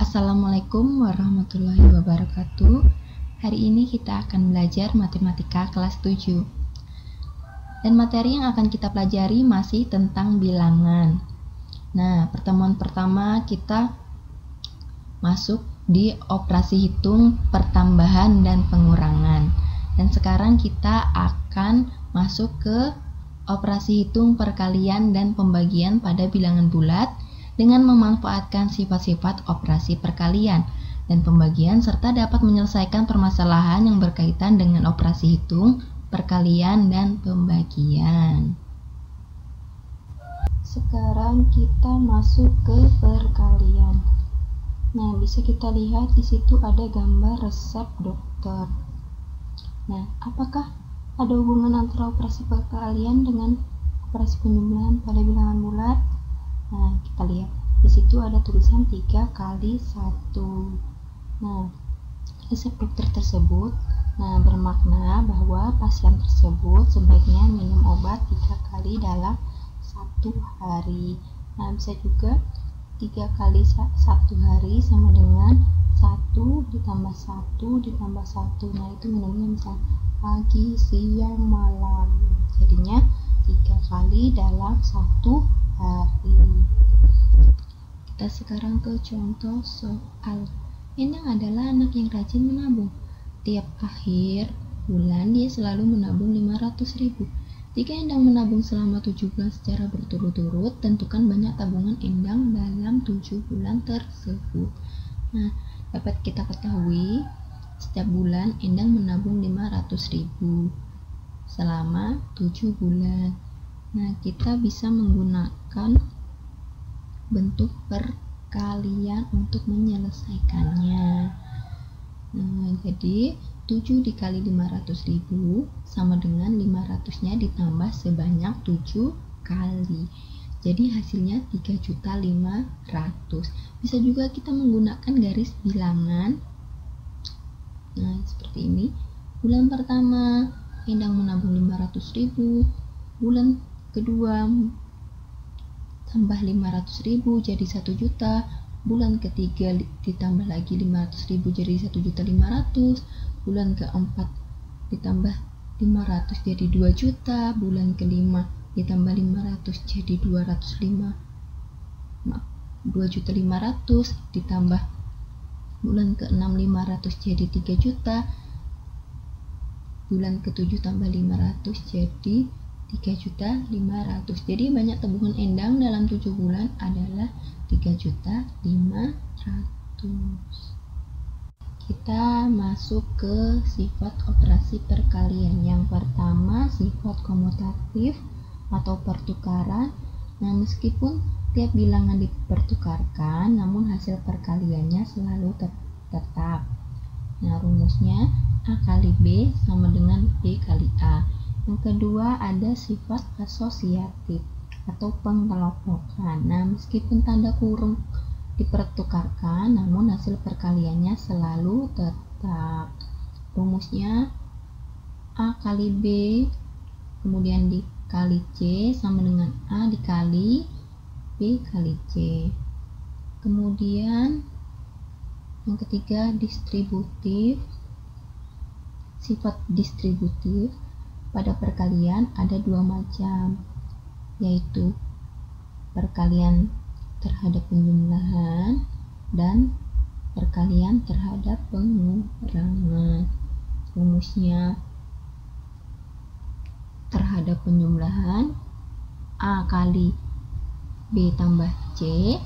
Assalamualaikum warahmatullahi wabarakatuh. Hari ini kita akan belajar matematika kelas 7. Dan materi yang akan kita pelajari masih tentang bilangan. Nah, pertemuan pertama kita masuk di operasi hitung pertambahan dan pengurangan. Dan sekarang kita akan masuk ke operasi hitung perkalian dan pembagian pada bilangan bulat dengan memanfaatkan sifat-sifat operasi perkalian dan pembagian serta dapat menyelesaikan permasalahan yang berkaitan dengan operasi hitung, perkalian, dan pembagian. Sekarang kita masuk ke perkalian. Nah, bisa kita lihat di situ ada gambar resep dokter. Nah, apakah ada hubungan antara operasi perkalian dengan operasi penjumlahan pada bilangan bulat? Nah, kita lihat di situ ada tulisan 3 kali 1. Nah, resep dokter tersebut bermakna bahwa pasien tersebut sebaiknya minum obat 3 kali dalam 1 hari. Nah, bisa juga 3 kali 1 hari sama dengan 1 ditambah 1 ditambah 1. Nah, itu minumnya misal pagi, siang, malam. Jadinya 3 kali dalam 1 hari. Kita sekarang ke contoh soal. Endang adalah anak yang rajin menabung. Tiap akhir bulan dia selalu menabung 500.000. Jika Endang menabung selama 7 bulan secara berturut-turut, tentukan banyak tabungan Endang dalam 7 bulan tersebut. Nah, dapat kita ketahui setiap bulan Endang menabung 500.000 selama 7 bulan. Nah, kita bisa menggunakan bentuk perkalian untuk menyelesaikannya. Nah, jadi 7 dikali 500.000 sama dengan 500-nya ditambah sebanyak 7 kali. Jadi hasilnya 3.500.000. Bisa juga kita menggunakan garis bilangan. Nah, seperti ini. Bulan pertama Endang menabung 500.000. Bulan kedua tambah 500.000 jadi 1 juta. Bulan ketiga ditambah lagi 500.000 jadi 1.500.000. Bulan keempat ditambah 500 jadi 2 juta. Bulan kelima ditambah 500 jadi 2.500.000 ditambah bulan keenam 500 jadi 3 juta. Bulan ketujuh tambah 500 jadi 3.500.000. Jadi banyak tabungan Endang dalam 7 bulan adalah 3.500.000. Kita masuk ke sifat operasi perkalian. Yang pertama, sifat komutatif atau pertukaran. Nah, meskipun tiap bilangan dipertukarkan, namun hasil perkaliannya selalu tetap. Nah, rumusnya A kali B sama dengan B kali A. Yang kedua ada sifat asosiatif atau pengelompokan. Nah, meskipun tanda kurung dipertukarkan, namun hasil perkaliannya selalu tetap. Rumusnya A kali B kemudian dikali C sama dengan A dikali B kali C. Kemudian yang ketiga distributif. Sifat distributif pada perkalian ada 2 macam, yaitu perkalian terhadap penjumlahan dan perkalian terhadap pengurangan. Rumusnya terhadap penjumlahan A kali B tambah C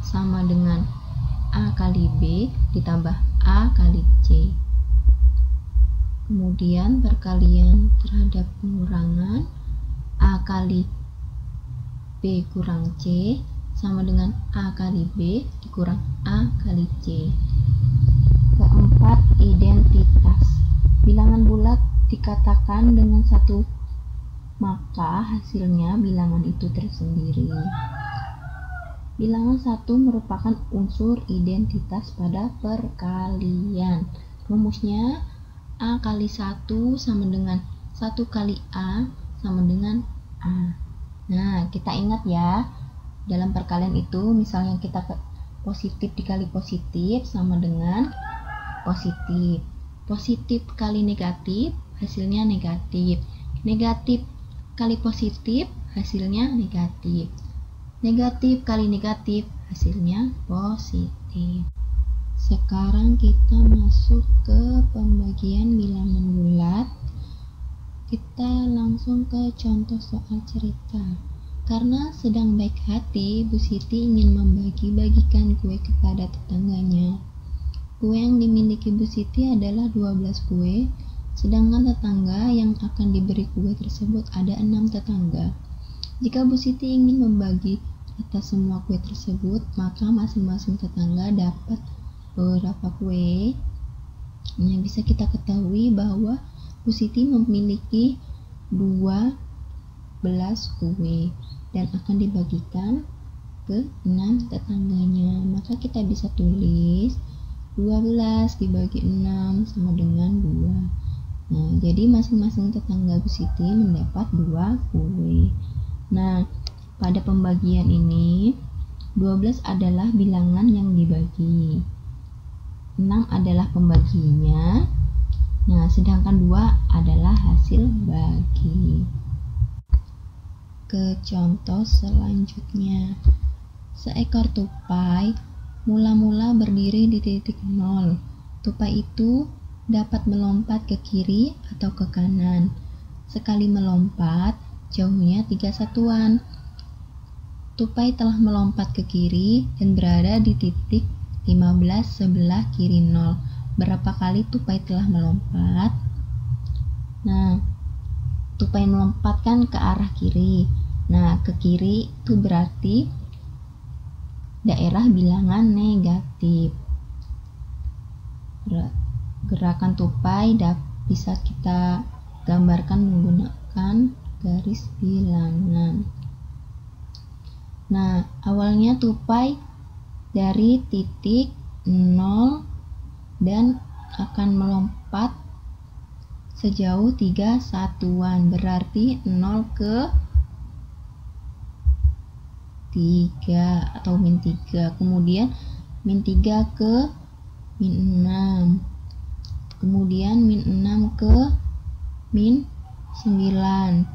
sama dengan A kali B ditambah A kali C. Kemudian perkalian terhadap pengurangan A kali B kurang C sama dengan A kali B dikurang A kali C. Keempat, identitas. Bilangan bulat dikatakan dengan satu, maka hasilnya bilangan itu tersendiri. Bilangan 1 merupakan unsur identitas pada perkalian. Rumusnya A kali 1 sama dengan 1 kali A sama dengan A. Nah, kita ingat ya, dalam perkalian itu misalnya kita positif dikali positif sama dengan positif. Positif kali negatif hasilnya negatif. Negatif kali positif hasilnya negatif. Negatif kali negatif hasilnya positif. Sekarang kita masuk ke pembagian bilangan bulat. Kita langsung ke contoh soal cerita. Karena sedang baik hati, Bu Siti ingin membagi-bagikan kue kepada tetangganya. Kue yang dimiliki Bu Siti adalah 12 kue, sedangkan tetangga yang akan diberi kue tersebut ada 6 tetangga. Jika Bu Siti ingin membagi atas semua kue tersebut, maka masing-masing tetangga dapat beberapa kue. Nah, bisa kita ketahui bahwa Bu Siti memiliki 12 kue dan akan dibagikan ke 6 tetangganya. Maka kita bisa tulis 12 dibagi 6 sama dengan 2. Nah, jadi masing-masing tetangga Bu Siti mendapat 2 kue. Nah, pada pembagian ini 12 adalah bilangan yang dibagi, 6 adalah pembaginya. Nah, sedangkan 2 adalah hasil bagi. Ke contoh selanjutnya. Seekor tupai mula-mula berdiri di titik 0. Tupai itu dapat melompat ke kiri atau ke kanan. Sekali melompat, jauhnya 3 satuan. Tupai telah melompat ke kiri dan berada di titik 15 sebelah kiri 0. Berapa kali tupai telah melompat? Nah, tupai melompatkan ke arah kiri. Nah, ke kiri itu berarti daerah bilangan negatif. Gerakan tupai bisa kita gambarkan menggunakan garis bilangan. Nah, awalnya tupai dari titik 0 dan akan melompat sejauh 3 satuan, berarti 0 ke 3 atau min 3, kemudian min 3 ke min 6, kemudian min 6 ke min 9,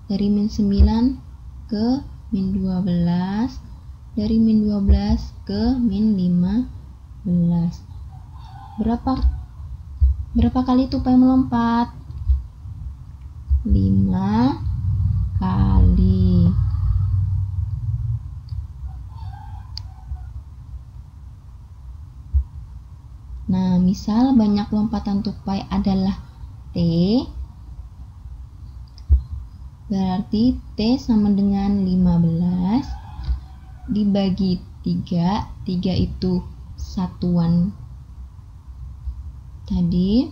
dari min 9 ke min 12, dari min 12 ke min 15. Berapa kali tupai melompat? 5 kali. Nah, misal banyak lompatan tupai adalah T, berarti T sama dengan 15 dibagi 3, 3 itu satuan tadi,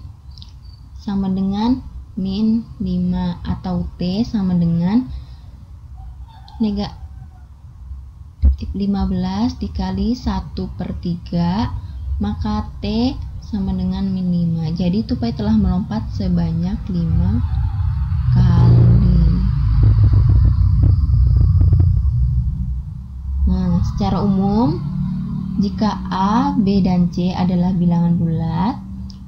sama dengan min 5, atau T sama dengan negatif 15 dikali 1/3, maka T sama dengan min 5. Jadi tupai telah melompat sebanyak 5 kali. Nah, secara umum, jika A, B, dan C adalah bilangan bulat,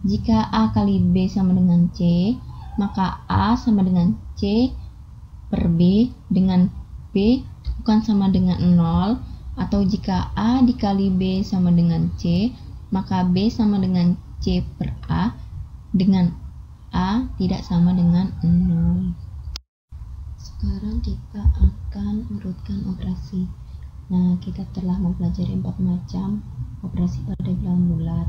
jika A kali B sama dengan C, maka A sama dengan C per B dengan B bukan sama dengan 0, atau jika A dikali B sama dengan C, maka B sama dengan C per A dengan A tidak sama dengan 0. Sekarang kita akan urutkan operasi. Nah, kita telah mempelajari 4 macam operasi pada bilangan bulat: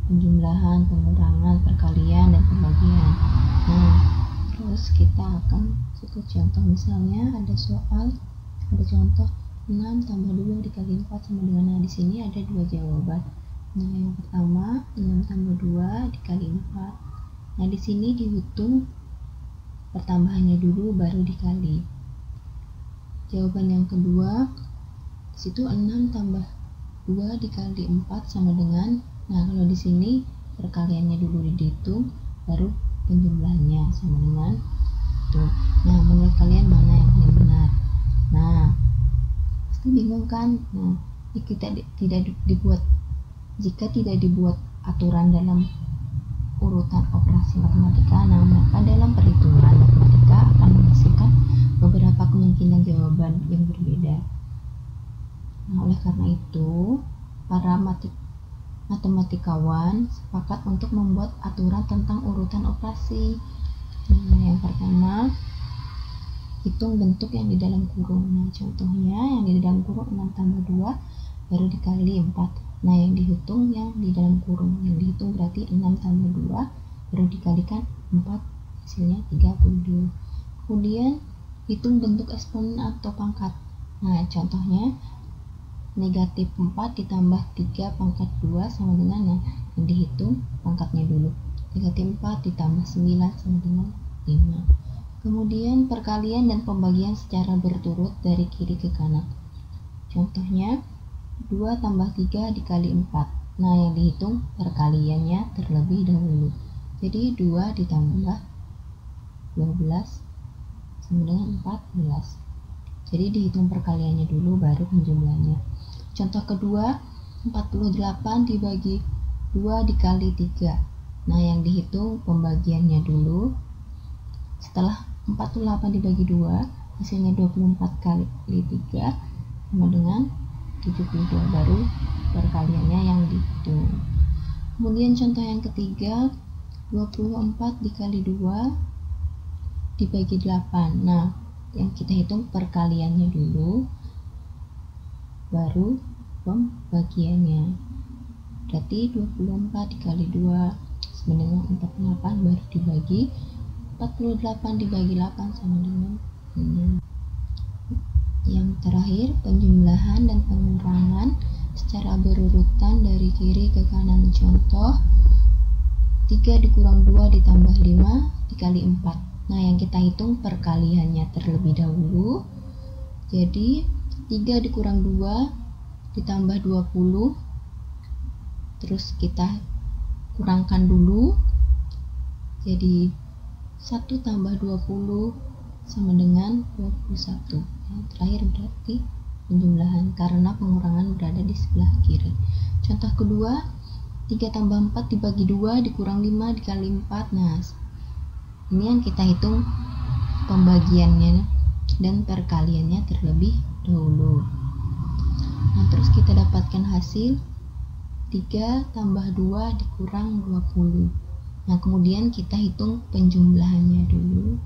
penjumlahan, pengurangan, perkalian, dan pembagian. Nah, terus kita akan masuk ke contoh. Misalnya ada contoh 6 tambah 2 dikali 4 sama dengan, nah di sini ada 2 jawaban. Nah, yang pertama 6 tambah 2 dikali 4. Nah, di sini dihitung pertambahannya dulu baru dikali. Jawaban yang kedua, situ 6 tambah 2 dikali 4 sama dengan, nah kalau di sini perkaliannya dulu dihitung baru penjumlahannya sama dengan itu. Nah, menurut kalian mana yang paling benar? Nah, pasti bingung kan? Nah, Jika tidak dibuat aturan dalam urutan operasi matematika, nah maka dalam perhitungan matematika akan menghasilkan beberapa kemungkinan jawaban yang berbeda. Nah, oleh karena itu, para matematikawan sepakat untuk membuat aturan tentang urutan operasi. Nah, yang pertama, hitung bentuk yang di dalam kurung. Nah, contohnya yang di dalam kurung 6 tambah 2 baru dikali 4. Nah, yang dihitung yang di dalam kurung. Yang dihitung berarti 6 tambah 2 baru dikalikan 4, hasilnya 32. Kemudian, hitung bentuk eksponen atau pangkat. Nah, contohnya negatif 4 ditambah 3 pangkat 2 sama dengan, nah, yang dihitung pangkatnya dulu. Negatif 4 ditambah 9 sama dengan 5. Kemudian perkalian dan pembagian secara berturut dari kiri ke kanan. Contohnya 2 tambah 3 dikali 4. Nah, yang dihitung perkaliannya terlebih dahulu. Jadi 2 ditambah 12 sama dengan 14. Jadi dihitung perkaliannya dulu baru penjumlahannya. Contoh kedua, 48 dibagi 2 dikali 3. Nah, yang dihitung pembagiannya dulu. Setelah 48 dibagi 2, hasilnya 24 kali 3 sama dengan 72, baru perkaliannya yang dihitung. Kemudian contoh yang ketiga, 24 dikali 2 dibagi 8. Nah, yang kita hitung perkaliannya dulu baru pembagiannya. Berarti 24 dikali 2 sama dengan 48, baru dibagi 48 dibagi 8 sama dengan 6. Yang terakhir, penjumlahan dan pengurangan secara berurutan dari kiri ke kanan. Contoh 3 dikurang 2 ditambah 5 dikali 4. Nah, yang kita hitung perkaliannya terlebih dahulu. Jadi 3 dikurang 2 ditambah 20, terus kita kurangkan dulu. Jadi 1 tambah 20 sama dengan 21. Yang terakhir berarti penjumlahan, karena pengurangan berada di sebelah kiri. Contoh kedua, 3 tambah 4 dibagi 2 dikurang 5 dikali 4. Nah, ini yang kita hitung pembagiannya dan perkaliannya terlebih dahulu. Nah, terus kita dapatkan hasil 3 tambah 2 dikurang 20. Nah, kemudian kita hitung penjumlahannya dulu,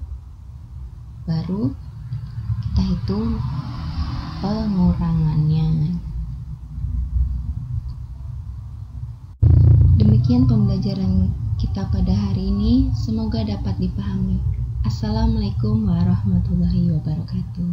baru kita hitung pengurangannya. Demikian pembelajaran kita pada hari ini, semoga dapat dipahami. Assalamualaikum warahmatullahi wabarakatuh.